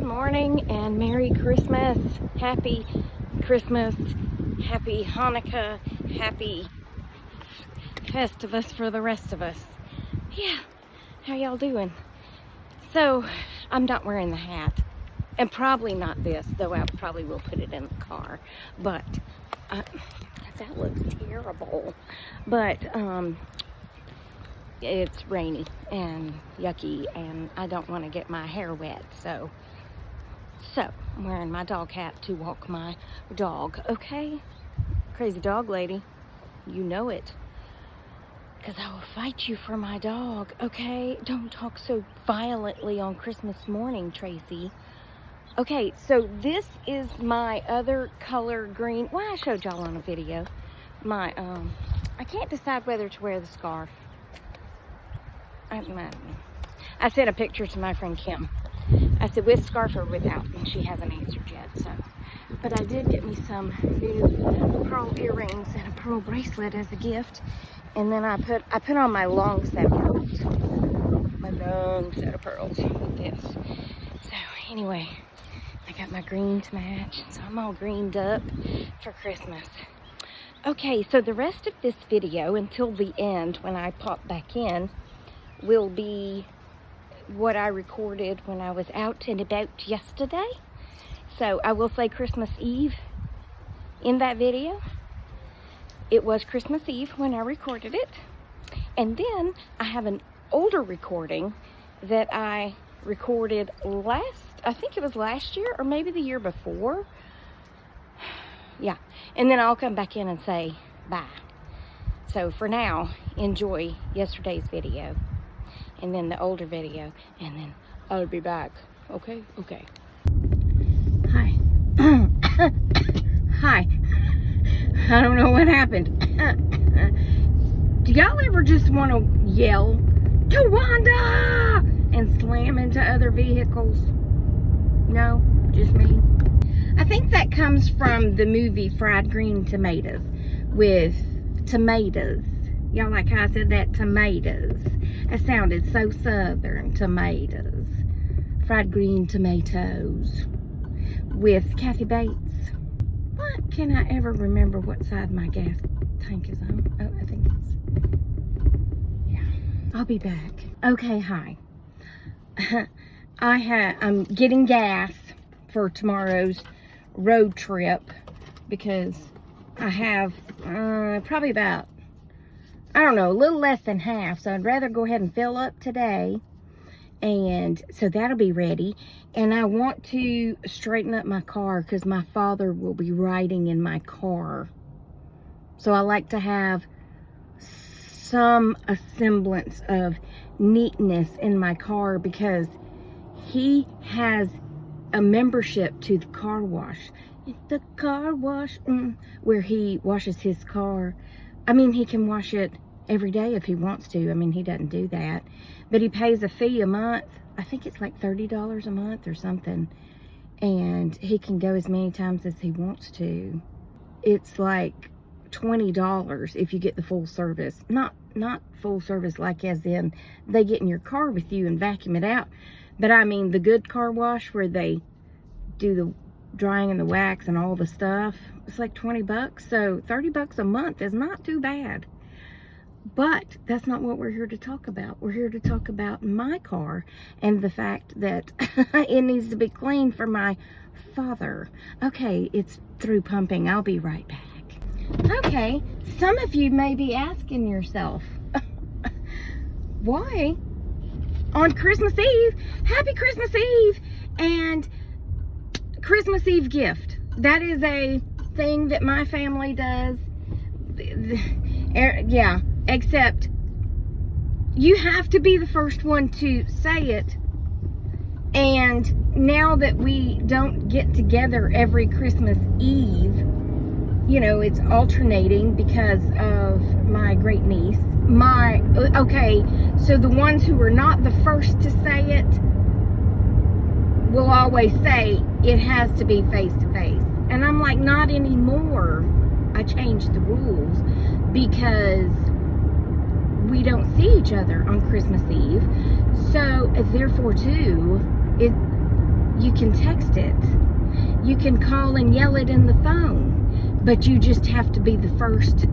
morning and Merry Christmas. Happy Christmas. Happy Hanukkah. Happy Festivus for the rest of us. Yeah, how y'all doing? So, I'm not wearing the hat. And probably not this, though I probably will put it in the car. But, that looks terrible. But, it's rainy and yucky and I don't want to get my hair wet. So I'm wearing my dog hat to walk my dog, okay? Crazy dog lady, you know it. Because I will fight you for my dog, okay? Don't talk so violently on Christmas morning, Tracy. Okay, so this is my other color green. Well, I showed y'all on a video. My, I can't decide whether to wear the scarf. I sent a picture to my friend Kim. I said with scarf or without, and she hasn't answered yet. So, but I did get me some new pearl earrings and a pearl bracelet as a gift, and then I put on my long set of pearls, with this. So anyway, I got my green to match, so I'm all greened up for Christmas. Okay, so the rest of this video until the end, when I pop back in, will be what I recorded when I was out and about yesterday. So I will say Christmas Eve in that video. It was Christmas Eve when I recorded it. And then I have an older recording that I recorded I think it was last year or maybe the year before. Yeah, and then I'll come back in and say bye. So for now, enjoy yesterday's video. And then the older video, and then I'll be back. Okay? Okay. Hi. Hi. I don't know what happened. Do y'all ever just want to yell, Tawanda, and slam into other vehicles? No? Just me? I think that comes from the movie Fried Green Tomatoes with tomatoes. Y'all like how I said that? Tomatoes. It sounded so southern. Tomatoes. Fried green tomatoes. With Kathy Bates. What can I ever remember what side my gas tank is on? Oh, I think it's... Yeah. I'll be back. Okay, hi. I'm getting gas for tomorrow's road trip because I have probably about, I don't know, a little less than half. So I'd rather go ahead and fill up today. And so that'll be ready. And I want to straighten up my car because my father will be riding in my car. So I like to have some semblance of neatness in my car because he has a membership to the car wash. The car wash, where he washes his car. I mean, he can wash it every day if he wants to. I mean, he doesn't do that. But he pays a fee a month. I think it's like $30 a month or something. And he can go as many times as he wants to. It's like $20 if you get the full service. Not full service like as in they get in your car with you and vacuum it out. But I mean the good car wash where they do the drying and the wax and all the stuff. It's like 20 bucks. So 30 bucks a month is not too bad. But that's not what we're here to talk about. We're here to talk about my car and the fact that it needs to be cleaned for my father. Okay, it's through pumping. I'll be right back. Okay, some of you may be asking yourself, why on Christmas Eve, happy Christmas Eve, and Christmas Eve gift. That is a thing that my family does. Yeah. Except you have to be the first one to say it. And now that we don't get together every Christmas Eve, you know, it's alternating because of my great niece. Okay, so the ones who are not the first to say it will always say it has to be face to face. And I'm like, not anymore. I changed the rules because we don't see each other on Christmas Eve. So therefore too, You can text it. You can call and yell it in the phone. But you just have to be the first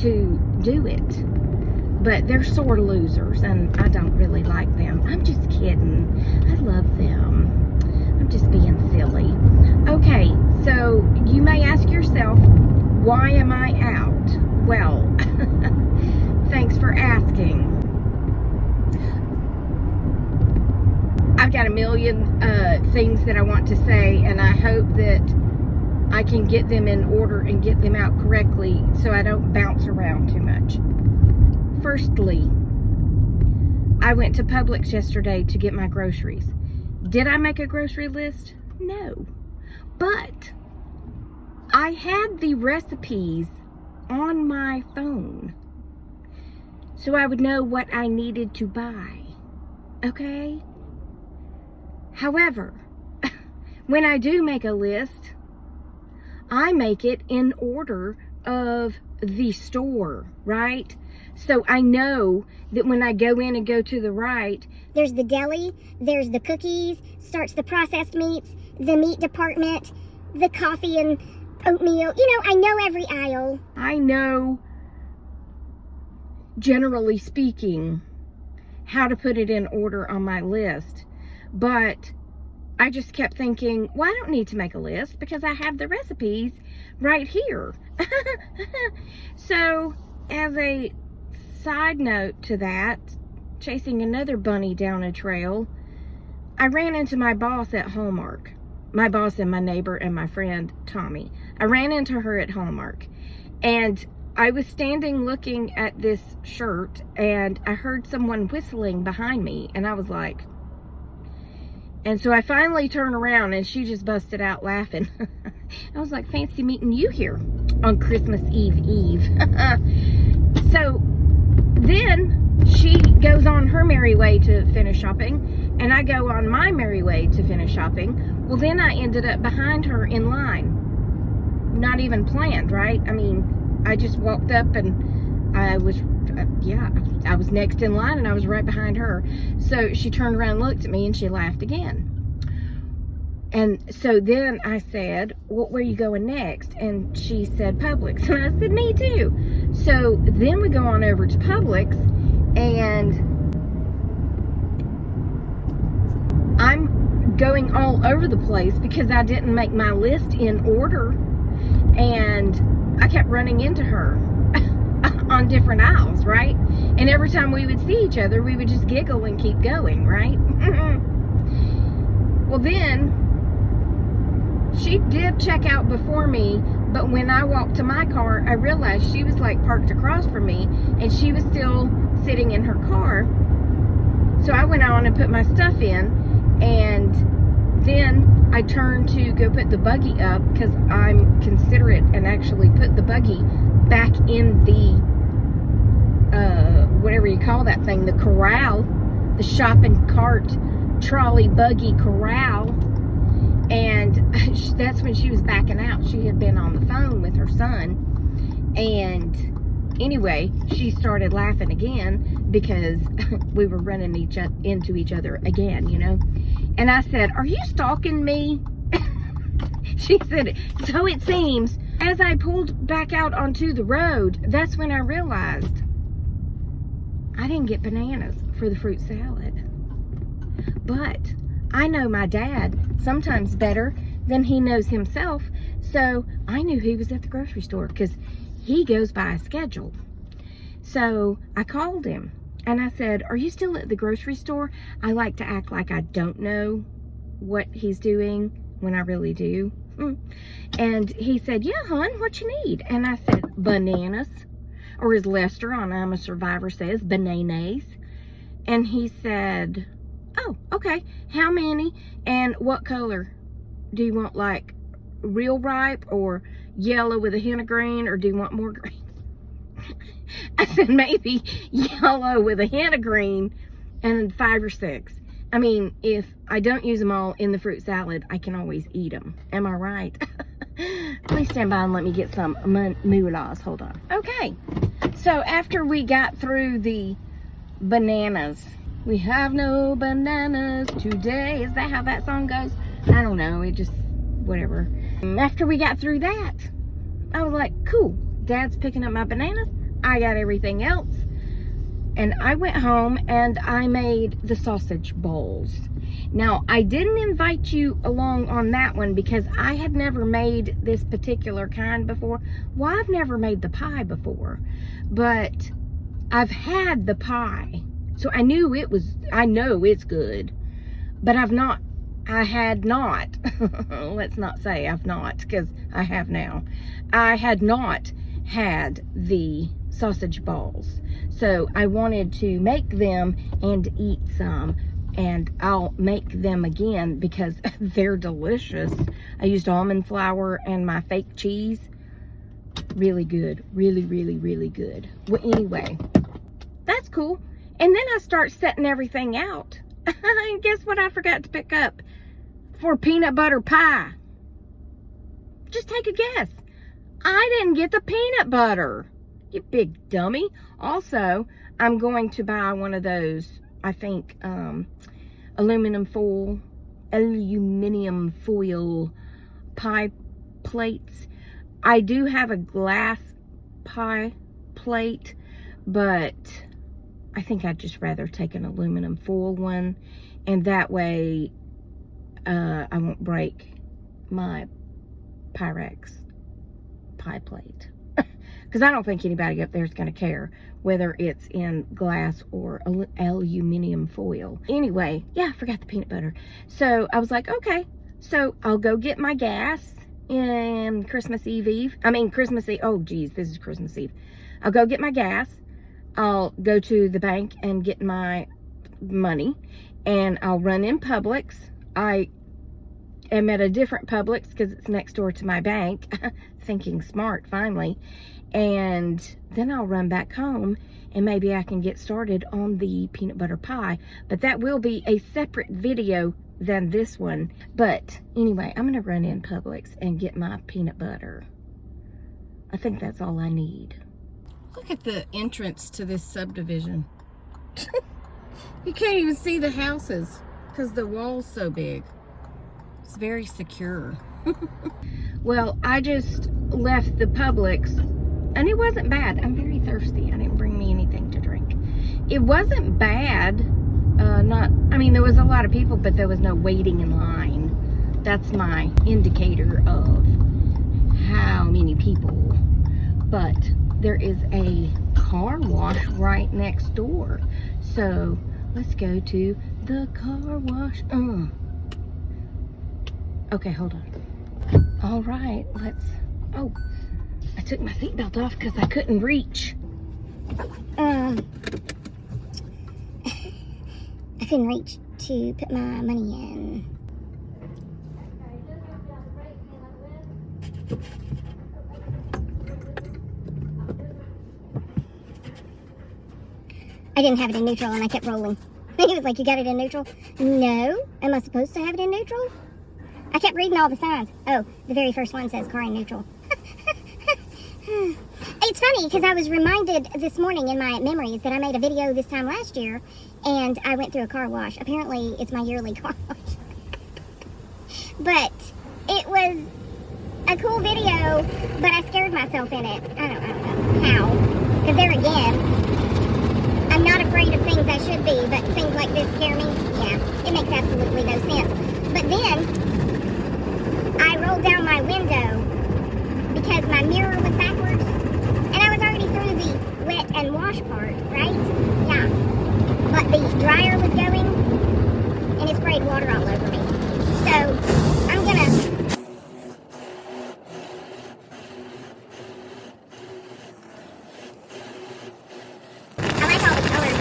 to do it. But they're sore losers, and I don't really like them. I'm just kidding. I love them. I'm just being silly. Okay, so you may ask yourself, why am I out? Well, thanks for asking. I've got a million things that I want to say, and I hope that I can get them in order and get them out correctly so I don't bounce around too much. Firstly, I went to Publix yesterday to get my groceries. Did I make a grocery list? No. But I had the recipes on my phone, so I would know what I needed to buy. Okay? However, when I do make a list, I make it in order of the store, right? So I know that when I go in and go to the right, there's the deli, there's the cookies, starts the processed meats, the meat department, the coffee and oatmeal. You know, I know every aisle. I know, generally speaking, how to put it in order on my list. But I just kept thinking, well, I don't need to make a list because I have the recipes right here. So, as a side note to that, chasing another bunny down a trail, I ran into my boss at Hallmark. My boss and my neighbor and my friend, Tommy. I ran into her at Hallmark. And I was standing looking at this shirt, and I heard someone whistling behind me, and I was like... And so I finally turned around, and she just busted out laughing. I was like, fancy meeting you here on Christmas Eve. So then she goes on her merry way to finish shopping, and I go on my merry way to finish shopping. Well, then I ended up behind her in line. Not even planned, right? I mean, I just walked up, and I was next in line, and I was right behind her. So she turned around and looked at me, and she laughed again. And so then I said, well, where are you going next? And she said, Publix. And I said, me too. So then we go on over to Publix, and I'm going all over the place because I didn't make my list in order, and I kept running into her on different aisles, right? And every time we would see each other, we would just giggle and keep going, right? Well, then she did check out before me, but when I walked to my car, I realized she was like parked across from me, and she was still sitting in her car. So I went on and put my stuff in, and then I turned to go put the buggy up because I'm considerate and actually put the buggy back in the whatever you call that thing, the corral, the shopping cart, trolley, buggy corral. And that's when she was backing out. She had been on the phone with her son, and anyway, she started laughing again because we were running into each other again, you know. And I said, are you stalking me? She said, so it seems. As I pulled back out onto the road, that's when I realized I didn't get bananas for the fruit salad. But I know my dad sometimes better than he knows himself, so I knew he was at the grocery store because he goes by a schedule. So I called him and I said, are you still at the grocery store? I like to act like I don't know what he's doing when I really do. And he said, yeah, hon, what you need? And I said, bananas. Or as Lester on I'm a Survivor says, bananas. And he said, oh, okay. How many and what color? Do you want like real ripe or yellow with a hint of green, or do you want more green? I said maybe yellow with a hint of green and 5 or 6. I mean, if I don't use them all in the fruit salad, I can always eat them. Am I right? Please stand by and let me get some moolahs. Hold on. Okay. So after we got through the bananas, we have no bananas today. Is that how that song goes? I don't know, it just, whatever. After we got through that, I was like, cool, Dad's picking up my bananas, I got everything else. And I went home and I made the sausage bowls. Now, I didn't invite you along on that one because I had never made this particular kind before. Well, I've never made the pie before, but I've had the pie. So I know it's good, but I had not, let's not say I've not, because I have now. I had not had the sausage balls. So I wanted to make them and eat some, and I'll make them again because they're delicious. I used almond flour and my fake cheese. Really good. Really, really, really good. Well, anyway, that's cool. And then I start setting everything out. And guess what I forgot to pick up for peanut butter pie? Just take a guess. I didn't get the peanut butter. You big dummy. Also, I'm going to buy one of those, I think, aluminum foil pie plates. I do have a glass pie plate, but I think I'd just rather take an aluminum foil one, and that way I won't break my Pyrex pie plate. Because I don't think anybody up there is going to care whether it's in glass or aluminum foil. Anyway, yeah, I forgot the peanut butter. So I was like, okay, so I'll go get my gas in Christmas Eve. Oh geez, this is Christmas Eve. I'll go get my gas. I'll go to the bank and get my money, and I'll run in Publix. I am at a different Publix because it's next door to my bank. Thinking smart, finally. And then I'll run back home and maybe I can get started on the peanut butter pie. But that will be a separate video than this one. But anyway, I'm going to run in Publix and get my peanut butter. I think that's all I need. Look at the entrance to this subdivision. You can't even see the houses because the wall's so big. It's very secure. Well, I just left the Publix and it wasn't bad. I'm very thirsty. I didn't bring me anything to drink. It wasn't bad. There was a lot of people, but there was no waiting in line. That's my indicator of how many people. But there is a car wash right next door. So let's go to the car wash. Okay, hold on. All right, oh, I took my seatbelt off because I couldn't reach. I couldn't reach to put my money in. I didn't have it in neutral and I kept rolling. He was like, you got it in neutral? No. Am I supposed to have it in neutral? I kept reading all the signs. Oh, the very first one says car in neutral. It's funny because I was reminded this morning in my memories that I made a video this time last year and I went through a car wash. Apparently it's my yearly car wash. But it was a cool video, but I scared myself in it. I don't know how. Because there again, I'm not afraid of things I should be, but things like this scare me. Yeah, it makes absolutely no sense. But then I rolled down my window because my mirror was backwards, and I was already through the wet and wash part, right? Yeah. But the dryer was going, and it sprayed water all over me. So, I'm gonna... I like all the colors.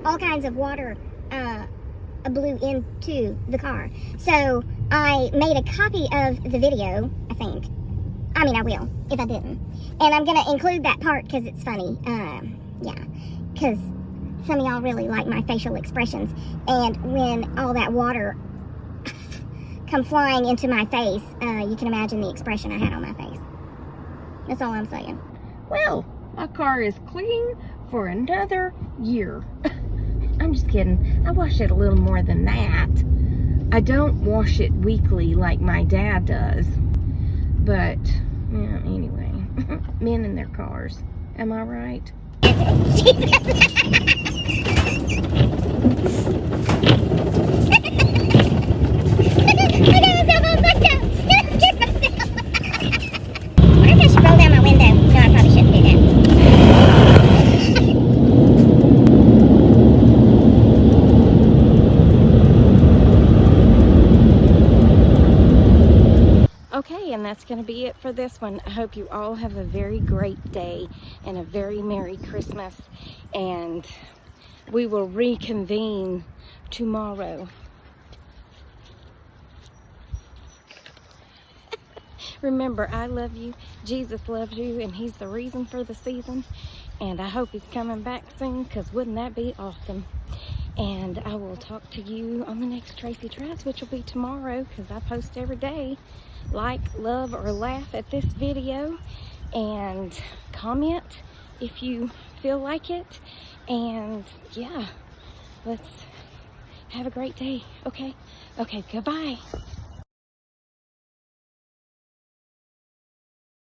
all kinds of water blew into the car. So I made a copy of the video, I think. I mean, I will, if I didn't. And I'm going to include that part because it's funny. Yeah, because some of y'all really like my facial expressions. And when all that water come flying into my face, you can imagine the expression I had on my face. That's all I'm saying. Well, my car is clean for another year. I'm just kidding. I wash it a little more than that. I don't wash it weekly like my dad does. But, yeah, anyway. Men in their cars. Am I right? Okay, and that's going to be it for this one. I hope you all have a very great day and a very Merry Christmas. And we will reconvene tomorrow. Remember, I love you, Jesus loves you, and he's the reason for the season. And I hope he's coming back soon, because wouldn't that be awesome? And I will talk to you on the next Tracy Tries, which will be tomorrow, because I post every day. Like, love, or laugh at this video, and comment if you feel like it. And yeah, let's have a great day. Okay, goodbye.